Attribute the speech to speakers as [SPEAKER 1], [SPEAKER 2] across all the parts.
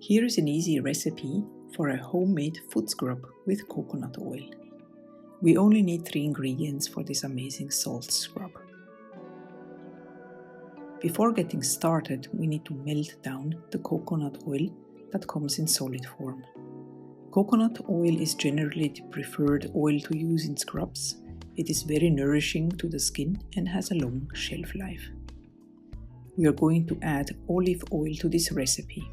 [SPEAKER 1] Here is an easy recipe for a homemade foot scrub with coconut oil. We only need 3 ingredients for this amazing salt scrub. Before getting started, we need to melt down the coconut oil that comes in solid form. Coconut oil is generally the preferred oil to use in scrubs. It is very nourishing to the skin and has a long shelf life. We are going to add olive oil to this recipe,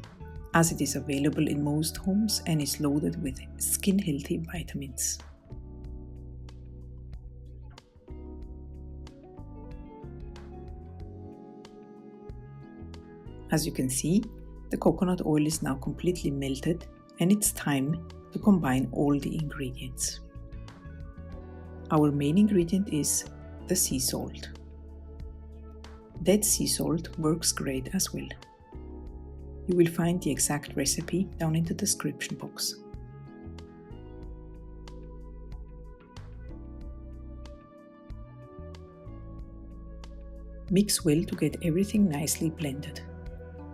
[SPEAKER 1] as it is available in most homes and is loaded with skin-healthy vitamins. As you can see, the coconut oil is now completely melted and it's time to combine all the ingredients. Our main ingredient is the sea salt. Dead sea salt works great as well. You will find the exact recipe down in the description box. Mix well to get everything nicely blended.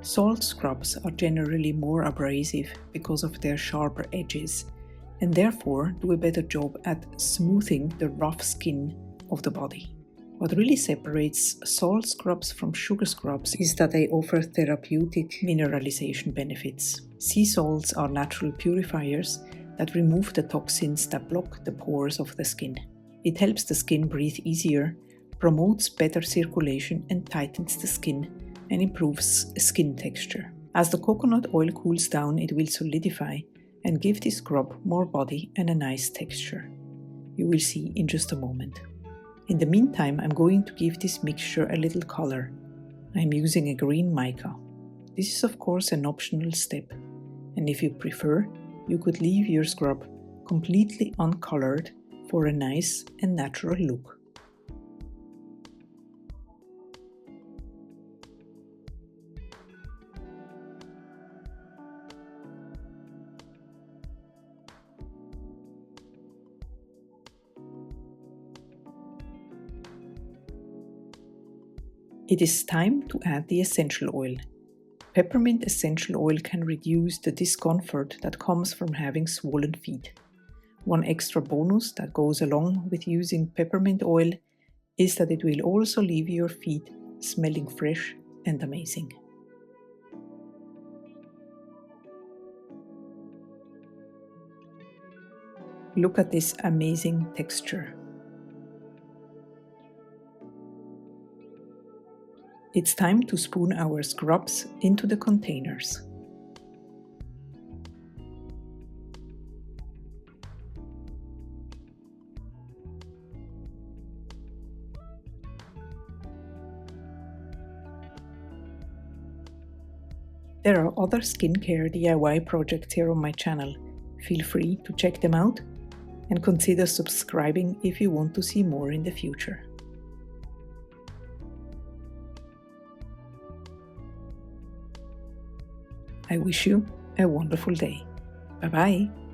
[SPEAKER 1] Salt scrubs are generally more abrasive because of their sharper edges and therefore do a better job at smoothing the rough skin of the body. What really separates salt scrubs from sugar scrubs is that they offer therapeutic mineralization benefits. Sea salts are natural purifiers that remove the toxins that block the pores of the skin. It helps the skin breathe easier, promotes better circulation and tightens the skin and improves skin texture. As the coconut oil cools down, it will solidify and give this scrub more body and a nice texture. You will see in just a moment. In the meantime, I'm going to give this mixture a little color. I'm using a green mica. This is of course an optional step, and if you prefer, you could leave your scrub completely uncolored for a nice and natural look. It is time to add the essential oil. Peppermint essential oil can reduce the discomfort that comes from having swollen feet. One extra bonus that goes along with using peppermint oil is that it will also leave your feet smelling fresh and amazing. Look at this amazing texture. It's time to spoon our scrubs into the containers. There are other skincare DIY projects here on my channel. Feel free to check them out and consider subscribing if you want to see more in the future. I wish you a wonderful day. Bye bye.